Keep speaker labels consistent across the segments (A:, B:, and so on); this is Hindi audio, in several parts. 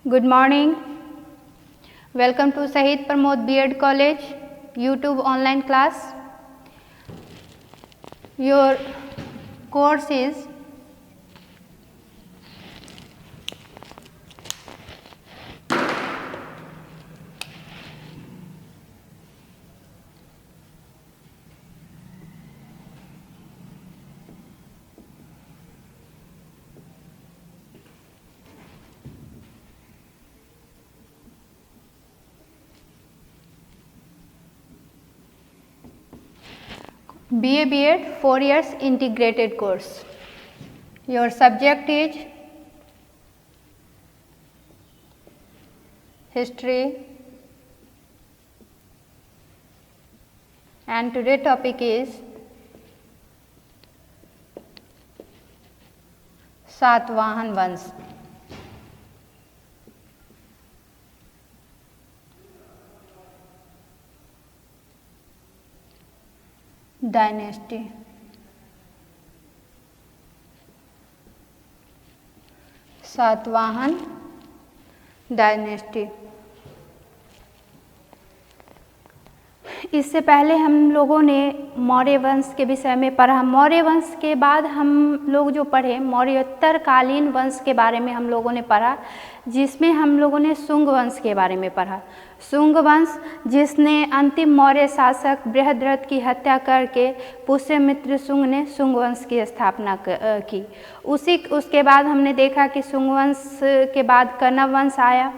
A: Good morning. Welcome to Shahid Pramod B.Ed College YouTube online class. Your course is BA B.Ed 4 years integrated course. Your subject is history and today topic is Satavahana वंश. डायनेस्टी. सातवाहन डायनेस्टी. इससे पहले हम लोगों ने मौर्य वंश के विषय में पढ़ा. मौर्य वंश के बाद हम लोग जो पढ़े मौर्योत्तरकालीन वंश के बारे में हम लोगों ने पढ़ा, जिसमें हम लोगों ने शुंग वंश के बारे में पढ़ा. शुंग वंश जिसने अंतिम मौर्य शासक बृहद्रथ की हत्या करके पुष्यमित्र शुंग ने शुंग वंश की स्थापना की. उसके बाद हमने देखा कि शुंग वंश के बाद कण्व वंश आया.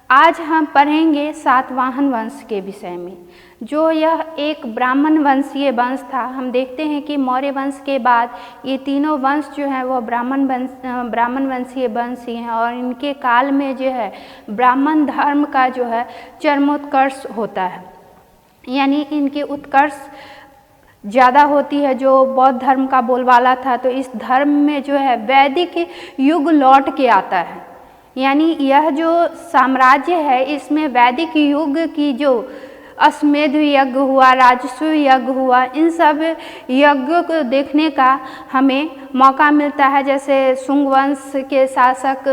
A: आज हम पढ़ेंगे सातवाहन वंश के विषय में, जो यह एक ब्राह्मण वंशीय वंश था. हम देखते हैं कि मौर्य वंश के बाद ये तीनों वंश जो है वह ब्राह्मण वंशीय वंश ही हैं और इनके काल में जो है ब्राह्मण धर्म का जो है चरमोत्कर्ष होता है, यानी इनकी उत्कर्ष ज़्यादा होती है. जो बौद्ध धर्म का बोलबाला था, तो इस धर्म में जो है वैदिक युग लौट के आता है. यानी यह जो साम्राज्य है इसमें वैदिक युग की जो अश्वमेध यज्ञ हुआ, राजस्व यज्ञ हुआ, इन सब यज्ञों को देखने का हमें मौका मिलता है. जैसे शुंग वंश के शासक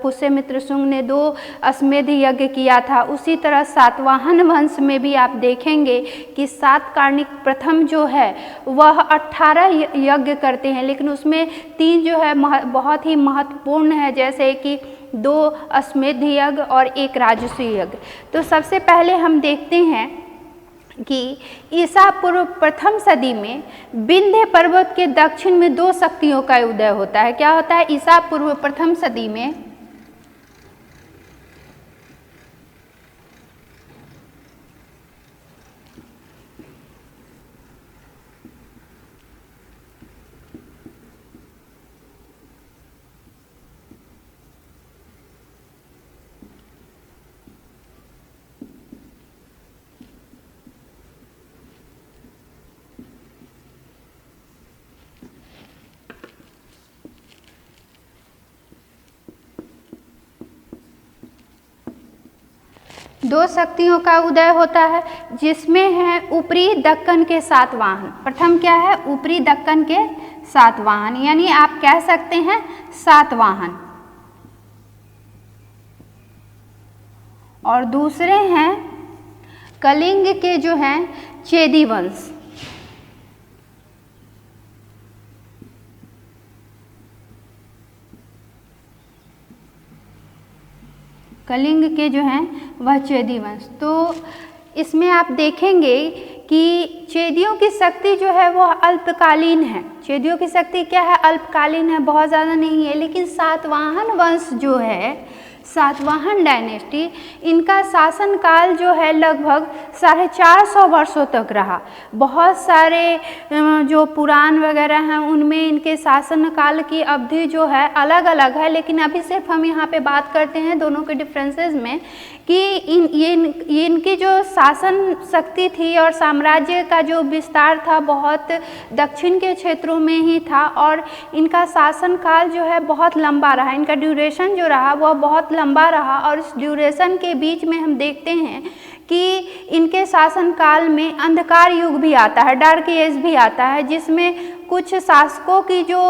A: पुष्यमित्र शुंग ने 2 अश्वमेध यज्ञ किया था, उसी तरह सातवाहन वंश में भी आप देखेंगे कि सातकर्णिक प्रथम जो है वह 18 यज्ञ करते हैं, लेकिन उसमें 3 जो है बहुत ही महत्वपूर्ण है, जैसे कि 2 अश्वमेध यज्ञ और 1 राजस्व यज्ञ. तो सबसे पहले हम देखते हैं कि ईसा पूर्व प्रथम सदी में विंध्य पर्वत के दक्षिण में 2 शक्तियों का उदय होता है. क्या होता है? ईसा पूर्व प्रथम सदी में दो शक्तियों का उदय होता है, जिसमें है ऊपरी दक्कन के सातवाहन. प्रथम क्या है? ऊपरी दक्कन के सातवाहन, यानी आप कह सकते हैं सातवाहन. और दूसरे हैं कलिंग के जो हैं चेदी वंश. कलिंग के जो हैं वह चेदी वंश. तो इसमें आप देखेंगे कि चेदियों की शक्ति जो है वह अल्पकालीन है. चेदियों की शक्ति क्या है? अल्पकालीन है, बहुत ज़्यादा नहीं है. लेकिन सातवाहन वंश जो है, सातवाहन डायनेस्टी, इनका शासनकाल जो है लगभग 450 वर्षों तक रहा. बहुत सारे जो पुराण वगैरह हैं उनमें इनके शासनकाल की अवधि जो है अलग अलग है, लेकिन अभी सिर्फ हम यहाँ पे बात करते हैं दोनों के डिफरेंसेस में कि इनकी जो शासन शक्ति थी और साम्राज्य का जो विस्तार था बहुत दक्षिण के क्षेत्रों में ही था और इनका शासनकाल जो है बहुत लंबा रहा. इनका ड्यूरेशन जो रहा वह बहुत लंबा रहा और इस ड्यूरेशन के बीच में हम देखते हैं कि इनके शासनकाल में अंधकार युग भी आता है, डार्क एज भी आता है, जिसमें कुछ शासकों की जो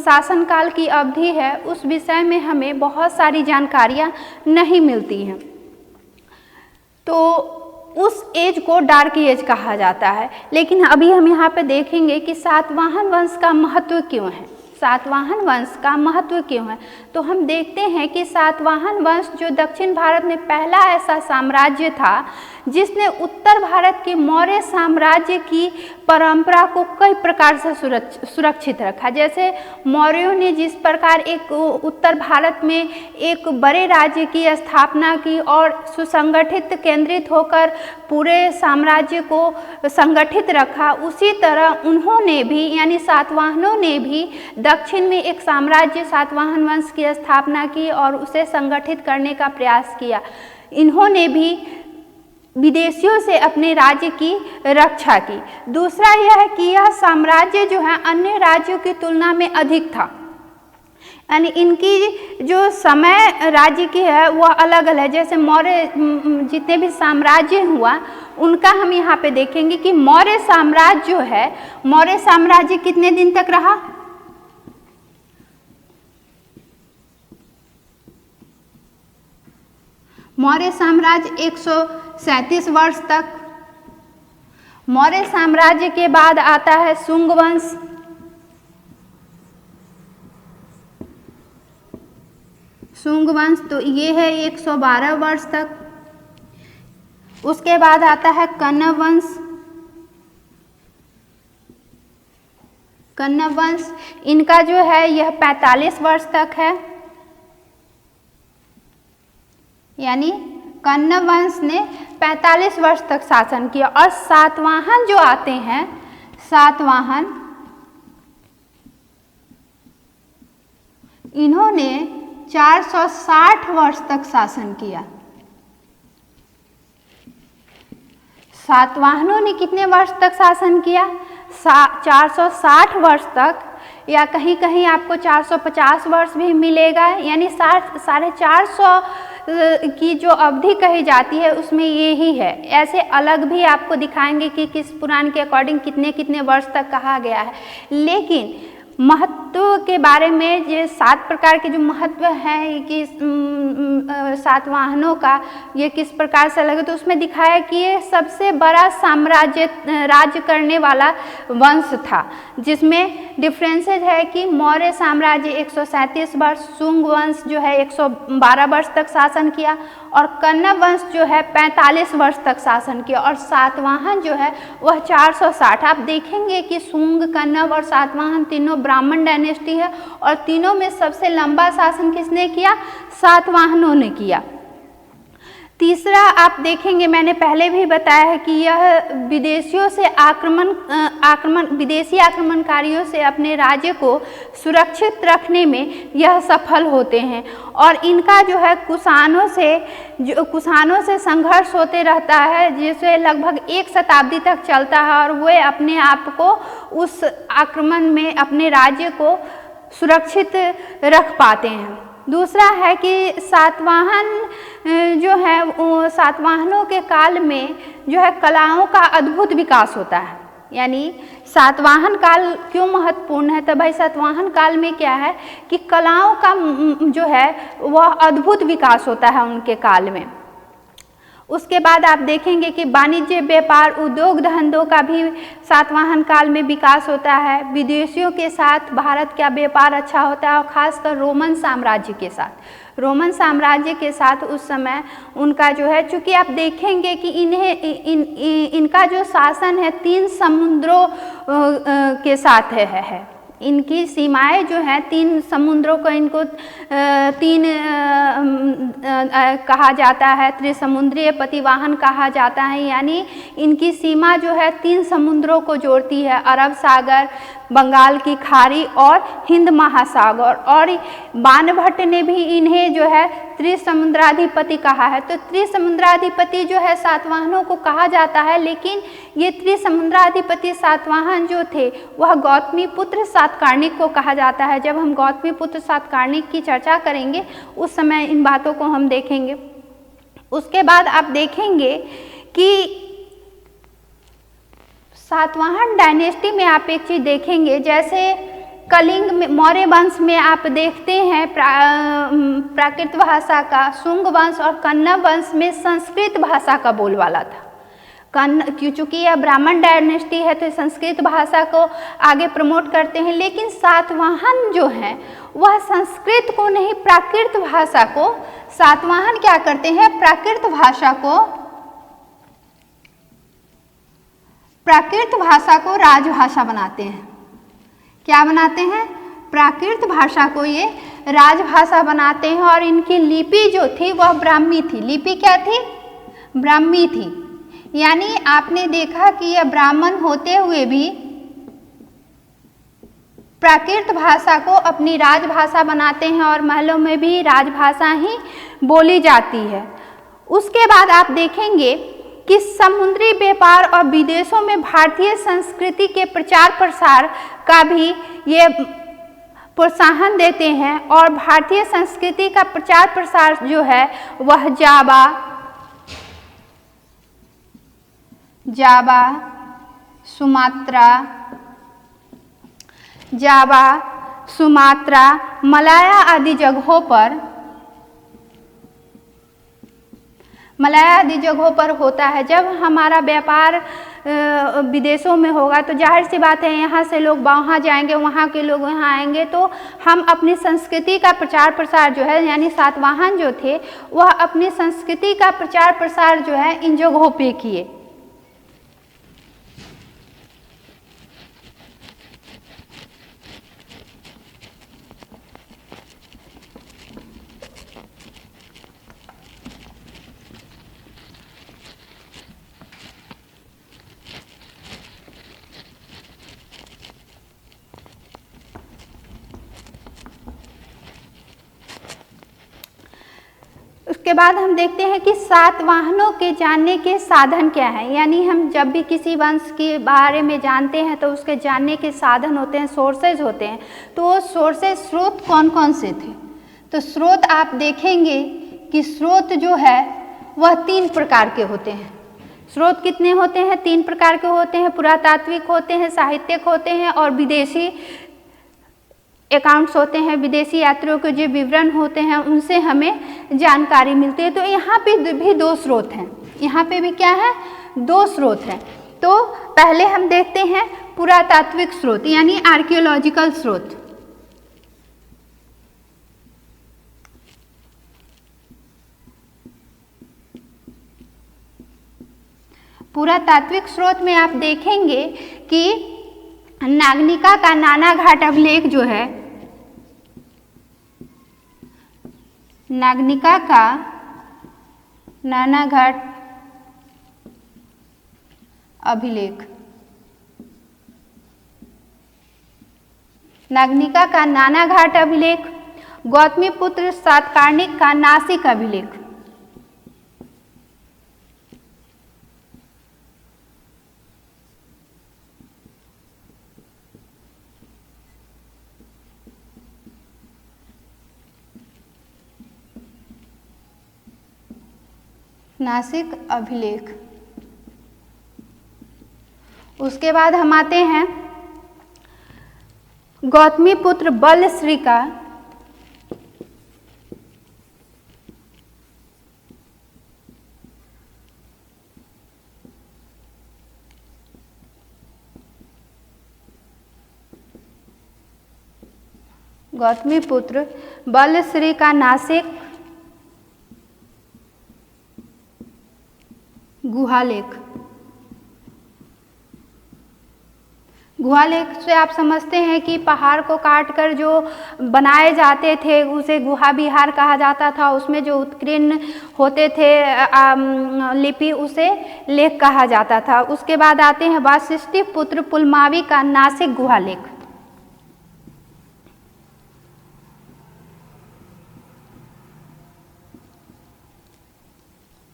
A: शासनकाल की अवधि है उस विषय में हमें बहुत सारी जानकारियाँ नहीं मिलती हैं। तो उस एज को डार्क एज कहा जाता है। लेकिन अभी हम यहाँ पे देखेंगे कि सातवाहन वंश का महत्व क्यों है, सातवाहन वंश का महत्व क्यों है। तो हम देखते हैं कि सातवाहन वंश जो दक्षिण भारत में पहला ऐसा साम्राज्य था जिसने उत्तर भारत के मौर्य साम्राज्य की परंपरा को कई प्रकार से सुरक्षित रखा। जैसे मौर्यों ने जिस प्रकार एक उत्तर भारत में एक बड़े राज्य की स्थापना की और सुसंगठित केंद्रित होकर पूरे साम्राज्य को संगठित रखा, उसी तरह उन्होंने भी यानी सातवाहनों ने भी दक्षिण में एक साम्राज्य सातवाहन वंश की स्थापना की और उसे संगठित करने का प्रयास किया। इन्होंने भी विदेशियों से अपने राज्य की रक्षा की। दूसरा यह है कि यह साम्राज्य जो है अन्य राज्यों की तुलना में अधिक था, यानी इनकी जो समय राज्य की है वह अलग अलग है। जैसे मौर्य जितने भी साम्राज्य हुआ उनका हम यहाँ पे देखेंगे कि मौर्य साम्राज्य जो है, मौर्य साम्राज्य कितने दिन तक रहा, मौर्य साम्राज्य 137 वर्ष तक। मौर्य साम्राज्य के बाद आता है शुंग वंश, शुंग वंश, तो ये है 112 वर्ष तक। उसके बाद आता है कण्व वंश, कण्व वंश, इनका जो है यह 45 वर्ष तक है, यानी कण्व वंश ने 45 वर्ष तक शासन किया। और सातवाहन जो आते हैं, सातवाहन, इन्होंने 460 वर्ष तक शासन किया। सातवाहनों ने कितने वर्ष तक शासन किया, 460 वर्ष तक, या कहीं कहीं आपको 450 वर्ष भी मिलेगा, यानी 450 की जो अवधि कही जाती है उसमें ये ही है। ऐसे अलग भी आपको दिखाएंगे कि किस पुराण के अकॉर्डिंग कितने कितने वर्ष तक कहा गया है। लेकिन महत्व के बारे में ये 7 प्रकार के जो महत्व है कि सातवाहनों का ये किस प्रकार से लगे, तो उसमें दिखाया कि ये सबसे बड़ा साम्राज्य राज्य करने वाला वंश था, जिसमें डिफरेंसेज है कि मौर्य साम्राज्य 137 वर्ष, शुंग वंश जो है 112 वर्ष तक शासन किया और कण्व वंश जो है 45 वर्ष तक शासन किया और सातवाहन जो है वह 460। आप देखेंगे कि शुंग, कण्व और सातवाहन तीनों ब्राह्मण डायनेस्टी है और तीनों में सबसे लंबा शासन किसने किया, सातवाहनों ने किया। तीसरा आप देखेंगे, मैंने पहले भी बताया है कि यह विदेशियों से विदेशी आक्रमणकारियों से अपने राज्य को सुरक्षित रखने में यह सफल होते हैं। और इनका जो है कुषाणों से संघर्ष होते रहता है, जिसे लगभग 1 शताब्दी तक चलता है और वे अपने आप को उस आक्रमण में अपने राज्य को सुरक्षित रख पाते हैं। दूसरा है कि सातवाहन जो है, सातवाहनों के काल में जो है कलाओं का अद्भुत विकास होता है। यानी सातवाहन काल क्यों महत्वपूर्ण है, तो भाई सातवाहन काल में क्या है कि कलाओं का जो है वह अद्भुत विकास होता है उनके काल में। उसके बाद आप देखेंगे कि वाणिज्य, व्यापार, उद्योग धंधों का भी सातवाहन काल में विकास होता है। विदेशियों के साथ भारत का व्यापार अच्छा होता है और खासकर रोमन साम्राज्य के साथ, रोमन साम्राज्य के साथ उस समय उनका जो है, चूँकि आप देखेंगे कि इनका जो शासन है 3 समुद्रों के साथ है। इनकी सीमाएं जो हैं 3 समुद्रों को इनको 3 कहा जाता है, त्रिसमुद्रीय प्रतिवाहन कहा जाता है। यानी इनकी सीमा जो है 3 समुद्रों को जोड़ती है, अरब सागर, बंगाल की खाड़ी और हिंद महासागर। और बाणभट्ट ने भी इन्हें जो है त्रिसमुद्राधिपति कहा है। तो त्रिसमुद्राधिपति जो है सातवाहनों को कहा जाता है, लेकिन ये त्रिसमुद्राधिपति सातवाहन जो थे वह गौतमीपुत्र सातकर्णिक को कहा जाता है। जब हम गौतमीपुत्र सातकर्णिक की चर्चा करेंगे उस समय इन बातों को हम देखेंगे। उसके बाद आप देखेंगे कि सातवाहन डायनेस्टी में आप एक चीज़ देखेंगे, जैसे कलिंग में मौर्य वंश में आप देखते हैं प्राकृत भाषा का, शुंग वंश और कन्नड़ वंश में संस्कृत भाषा का बोलबाला था। चूँकि यह ब्राह्मण डायनेस्टी है तो संस्कृत भाषा को आगे प्रमोट करते हैं, लेकिन सातवाहन जो हैं वह संस्कृत को नहीं, प्राकृत भाषा को, सातवाहन क्या करते हैं, प्राकृत भाषा को राजभाषा बनाते हैं। क्या बनाते हैं, प्राकृत भाषा को ये राजभाषा बनाते हैं। और इनकी लिपि जो थी वह ब्राह्मी थी। लिपि क्या थी, ब्राह्मी थी। यानी आपने देखा कि यह ब्राह्मण होते हुए भी प्राकृत भाषा को अपनी राजभाषा बनाते हैं और महलों में भी राजभाषा ही बोली जाती है। उसके बाद आप देखेंगे कि समुद्री व्यापार और विदेशों में भारतीय संस्कृति के प्रचार प्रसार का भी ये प्रोत्साहन देते हैं। और भारतीय संस्कृति का प्रचार प्रसार जो है वह जावा, सुमात्रा, मलाया आदि जगहों पर होता है। जब हमारा व्यापार विदेशों में होगा तो जाहिर सी बात है यहाँ से लोग वहाँ जाएंगे, वहाँ के लोग यहाँ आएंगे, तो हम अपनी संस्कृति का प्रचार प्रसार जो है, यानी सातवाहन जो थे वह अपनी संस्कृति का प्रचार प्रसार जो है इन जगहों पे किए। उसके बाद हम देखते हैं कि सातवाहनों के जानने के साधन क्या है। यानी हम जब भी किसी वंश के बारे में जानते हैं तो उसके जानने के साधन होते हैं, सोर्सेज होते हैं। तो वो सोर्सेज, स्रोत कौन कौन से थे? तो स्रोत आप देखेंगे कि स्रोत जो है वह 3 प्रकार के होते हैं। स्रोत कितने होते हैं? 3 प्रकार के होते हैं। पुरातात्विक होते हैं, साहित्यिक होते हैं और विदेशी अकाउंट्स होते हैं। विदेशी यात्रियों के जो विवरण होते हैं उनसे हमें जानकारी मिलती है। तो यहाँ पे भी 2 स्रोत हैं। यहाँ पे भी क्या है? 2 स्रोत हैं। तो पहले हम देखते हैं पुरातात्विक स्रोत यानी आर्कियोलॉजिकल स्रोत। पुरातात्विक स्रोत में आप देखेंगे कि नागनिका का नाना घाट अभिलेख जो है, नागनिका का नाना घाट अभिलेख, नागनिका का नाना घाट अभिलेख, गौतमीपुत्र सातकर्णिक का नासिक अभिलेख। नासिक अभिलेख। उसके बाद हम आते हैं गौतमीपुत्र बलश्री का गौतमीपुत्र बलश्री का नासिक गुहालेख। गुहालेख से आप समझते हैं कि पहाड़ को काटकर जो बनाए जाते थे उसे गुहा विहार कहा जाता था। उसमें जो उत्कीर्ण होते थे लिपि उसे लेख कहा जाता था। उसके बाद आते हैं वाशिष्ठी पुत्र पुलमावी का नासिक गुहालेख।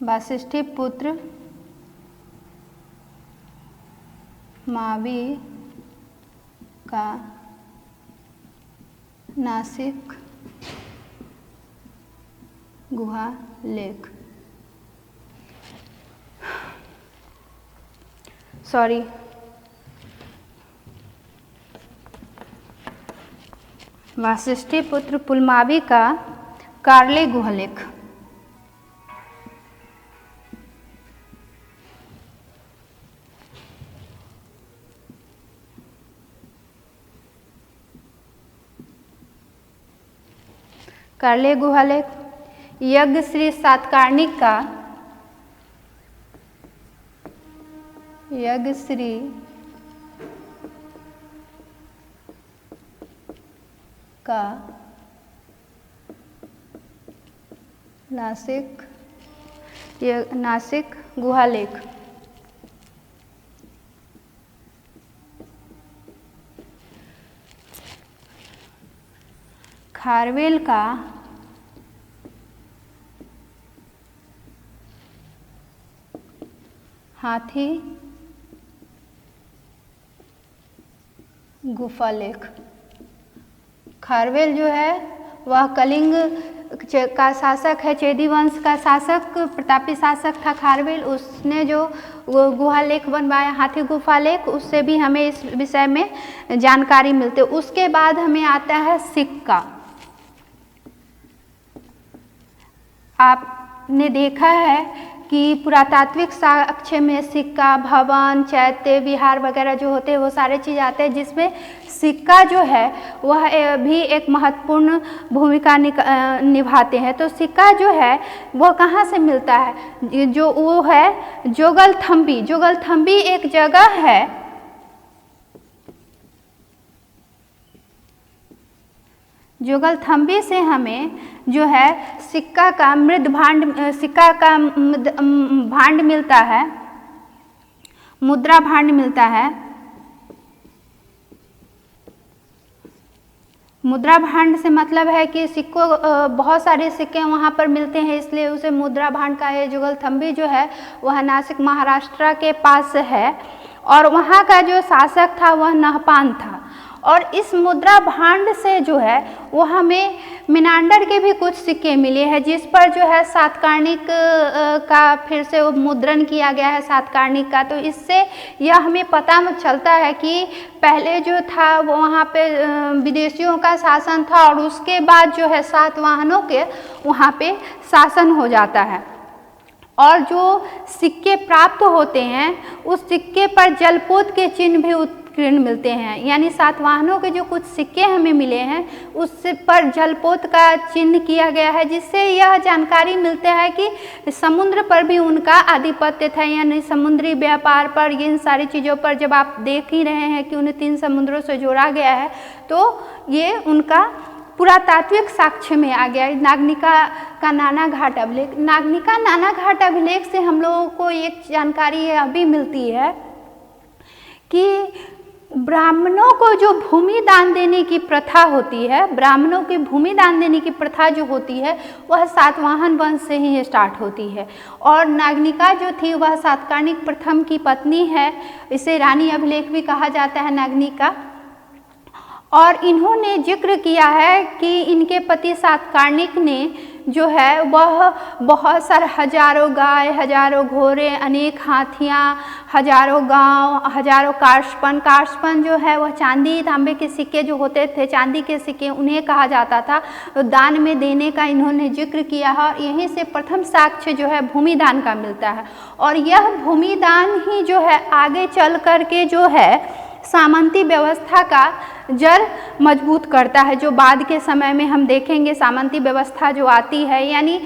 A: वाशिष्ठी पुत्र मावी का नासिक गुहा लेख। सॉरी, वासिष्ठी पुत्र पुलमावी का कार्ले गुहलेख। कार्ले गुहलेख यज्ञ श्री सातकर्णिक का यज्ञ श्री का नासिक गुहालेख। खारवेल का हाथी गुफा लेख। खारवेल जो है वह कलिंग का शासक है, चेदी वंश का शासक, प्रतापी शासक था खारवेल। उसने जो गुहा लेख बनवाया हाथी गुफा लेख, उससे भी हमें इस विषय में जानकारी मिलती है। उसके बाद हमें आता है सिक्का। आपने देखा है कि पुरातात्विक साक्ष्य में सिक्का, भवन, चैत्य, विहार वगैरह जो होते हैं वो सारे चीज़ आते हैं, जिसमें सिक्का जो है वह भी एक महत्वपूर्ण भूमिका निभाते हैं। तो सिक्का जो है वो कहाँ से मिलता है? जो वो है जोगलथम्बी। जोगलथम्बी एक जगह है, जोगलथम्बी से हमें जो है सिक्का का भांड मिलता है, मुद्रा भांड मिलता है। मुद्रा भांड से मतलब है कि सिक्कों बहुत सारे सिक्के वहाँ पर मिलते हैं, इसलिए उसे मुद्रा भांड का है। जोगलथम्बी जो है वह नासिक महाराष्ट्र के पास है और वहाँ का जो शासक था वह नहपान था। और इस मुद्रा भांड से जो है वो हमें मिनांडर के भी कुछ सिक्के मिले हैं, जिस पर जो है सातकर्णिक का फिर से मुद्रण किया गया है, सातकर्णिक का। तो इससे यह हमें पता चलता है कि पहले जो था वो वहाँ पे विदेशियों का शासन था और उसके बाद जो है सातवाहनों के वहाँ पे शासन हो जाता है। और जो सिक्के प्राप्त होते हैं उस सिक्के पर जलपोत के चिन्ह भी उत्कीर्ण मिलते हैं, यानी सातवाहनों के जो कुछ सिक्के हमें मिले हैं उस पर जलपोत का चिन्ह किया गया है, जिससे यह जानकारी मिलता है कि समुद्र पर भी उनका आधिपत्य था, यानी समुद्री व्यापार पर, इन सारी चीज़ों पर। जब आप देख ही रहे हैं कि उन्हें 3 समुद्रों से जोड़ा गया है, तो ये उनका पुरातात्विक साक्ष्य में आ गया। नागनिका का नाना घाट अभिलेख, नागनिका नाना घाट अभिलेख से हम लोगों को एक जानकारी अभी मिलती है कि ब्राह्मणों को जो भूमि दान देने की प्रथा होती है, ब्राह्मणों की भूमि दान देने की प्रथा जो होती है वह सातवाहन वंश से ही स्टार्ट होती है। और नागनिका जो थी वह सातकर्णिक प्रथम की पत्नी है, इसे रानी अभिलेख भी कहा जाता है नागनिका। और इन्होंने जिक्र किया है कि इनके पति सातकर्णिक ने जो है वह बहुत सारे हजारों गाय, हजारों घोड़े, अनेक हाथियाँ, हजारों गांव, हजारों कार्षपन। कार्षपन जो है वह चांदी तांबे के सिक्के जो होते थे, चांदी के सिक्के, उन्हें कहा जाता था। तो दान में देने का इन्होंने जिक्र किया है और यहीं से प्रथम साक्ष्य जो है भूमि दान का मिलता है। और यह भूमि दान ही जो है आगे चल कर के जो है सामंती व्यवस्था का जड़ मजबूत करता है, जो बाद के समय में हम देखेंगे। सामंती व्यवस्था जो आती है, यानी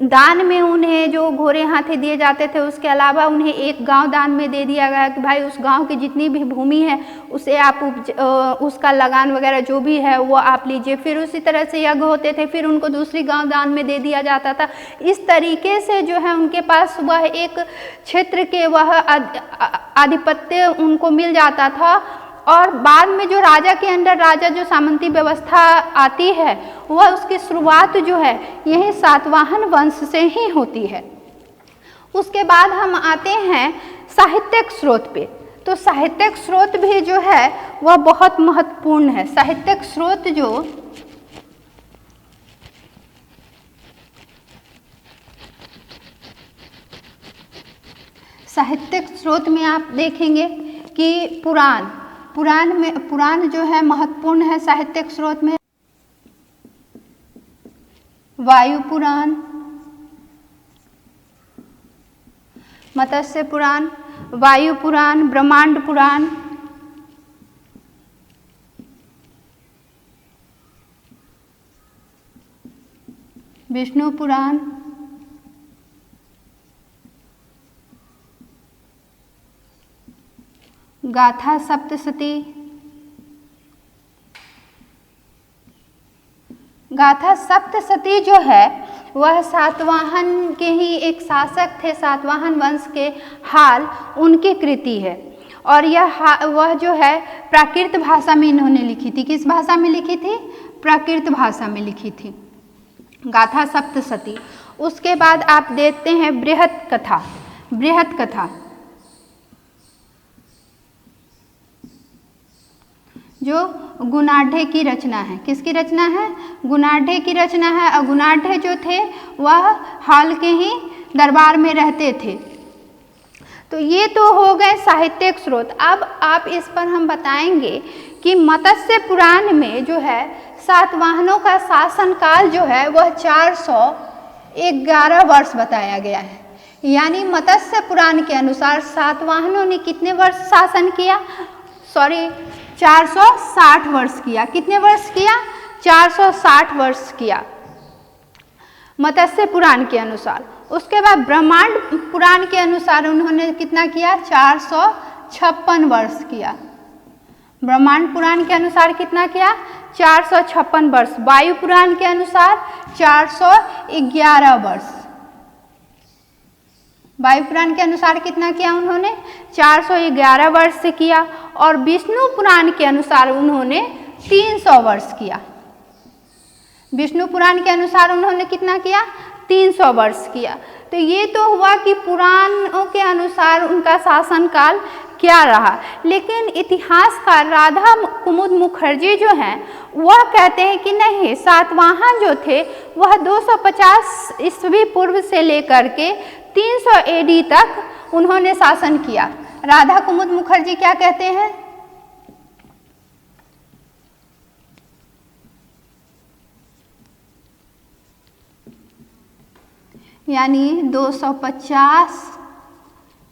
A: दान में उन्हें जो घोड़े हाथी दिए जाते थे, उसके अलावा उन्हें एक गांव दान में दे दिया गया कि भाई उस गांव की जितनी भी भूमि है उसे आप उसका लगान वगैरह जो भी है वो आप लीजिए। फिर उसी तरह से यज्ञ होते थे, फिर उनको दूसरी गांव दान में दे दिया जाता था। इस तरीके से जो है उनके पास वह एक क्षेत्र के वह आधिपत्य उनको मिल जाता था। और बाद में जो राजा के अंडर राजा जो सामंती व्यवस्था आती है वह उसकी शुरुआत जो है यही सातवाहन वंश से ही होती है। उसके बाद हम आते हैं साहित्यिक स्रोत पे। तो साहित्यिक स्रोत भी जो है वह बहुत महत्वपूर्ण है। साहित्यिक स्रोत जो साहित्यिक स्रोत में आप देखेंगे कि पुराण जो है महत्वपूर्ण है साहित्यिक स्रोत में। वायु पुराण, मत्स्य पुराण, वायु पुराण, ब्रह्मांड पुराण, विष्णु पुराण, गाथा सप्तशती। गाथा सप्तशती जो है वह सातवाहन के ही एक शासक थे, सातवाहन वंश के हाल उनकी कृति है। और वह जो है प्राकृत भाषा में इन्होंने लिखी थी। किस भाषा में लिखी थी? प्राकृत भाषा में लिखी थी गाथा सप्तशती। उसके बाद आप देखते हैं बृहत कथा। बृहत कथा जो गुणाढ़े की रचना है। किसकी रचना है? गुणाढ़े की रचना है। और गुणाढ़े जो थे वह हाल के ही दरबार में रहते थे। तो ये तो हो गए साहित्यिक स्रोत। अब आप इस पर हम बताएंगे कि मत्स्य पुराण में जो है सातवाहनों का शासनकाल जो है वह 411 वर्ष बताया गया है। यानी मत्स्य पुराण के अनुसार सातवाहनों ने कितने वर्ष शासन किया? 460 वर्ष किया। कितने वर्ष किया? 460 वर्ष किया मत्स्य पुराण के अनुसार। उसके बाद ब्रह्मांड पुराण के अनुसार उन्होंने कितना किया? 456 वर्ष किया। ब्रह्मांड पुराण के अनुसार कितना किया? 456 वर्ष। वायु पुराण के अनुसार 411 वर्ष। वायु पुराण के अनुसार कितना किया उन्होंने? 411 वर्ष से किया। और विष्णु पुराण के अनुसार उन्होंने 300 वर्ष किया। विष्णु पुराण के अनुसार उन्होंने कितना किया? 300 वर्ष किया। तो ये तो हुआ कि पुराणों के अनुसार उनका शासनकाल क्या रहा। लेकिन इतिहासकार राधा कुमुद मुखर्जी जो हैं वह कहते हैं कि नहीं, सातवाहन जो थे वह 250 ईस्वी पूर्व से लेकर के 300 AD तक उन्होंने शासन किया। राधा कुमुद मुखर्जी क्या कहते हैं? यानी 250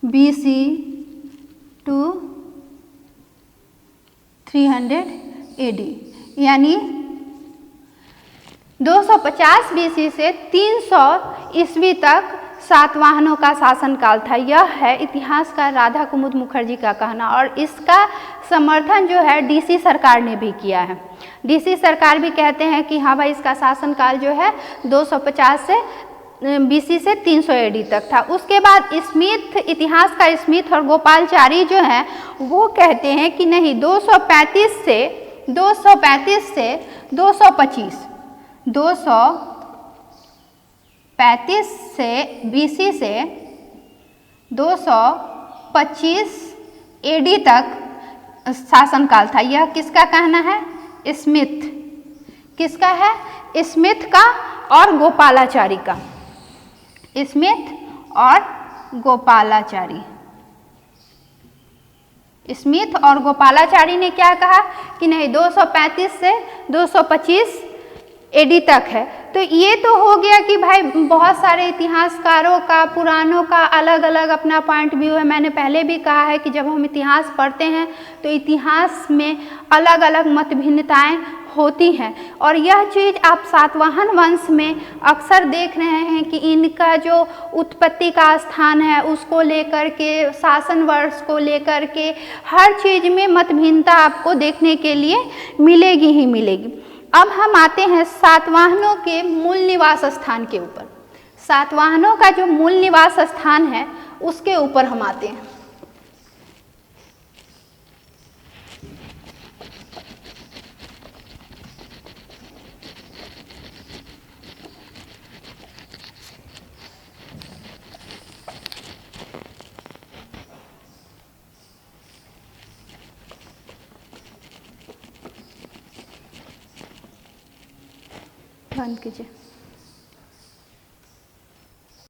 A: BC to 300 AD, यानी 250 BC से 300 ईस्वी तक सातवाहनों का शासनकाल था। यह है इतिहासकार राधा कुमुद मुखर्जी का कहना। और इसका समर्थन जो है DC सरकार ने भी किया है। DC सरकार भी कहते हैं कि हाँ भाई, इसका शासनकाल जो है 250 से BC से 300 AD तक था। उसके बाद स्मिथ, इतिहासकार स्मिथ और गोपालचारी जो हैं वो कहते हैं कि नहीं, 235 से 235 से BC से 225 AD तक शासनकाल था। यह किसका कहना है? स्मिथ। किसका है? स्मिथ का और गोपालाचारी का। स्मिथ और गोपालाचारी। स्मिथ और गोपालाचारी ने क्या कहा कि नहीं, 235 से 225 AD तक है। तो ये तो हो गया कि भाई बहुत सारे इतिहासकारों का, पुराणों का अलग अलग अपना पॉइंट व्यू है। मैंने पहले भी कहा है कि जब हम इतिहास पढ़ते हैं तो इतिहास में अलग अलग मत भिन्नताएँ होती हैं। और यह चीज़ आप सातवाहन वंश में अक्सर देख रहे हैं कि इनका जो उत्पत्ति का स्थान है उसको लेकर के, शासन वर्ष को लेकर के हर चीज़ में मत भिन्नता आपको देखने के लिए मिलेगी ही मिलेगी। अब हम आते हैं सातवाहनों के मूल निवास स्थान के ऊपर। सातवाहनों का जो मूल निवास स्थान है उसके ऊपर हम आते हैं। बंद कीजिए।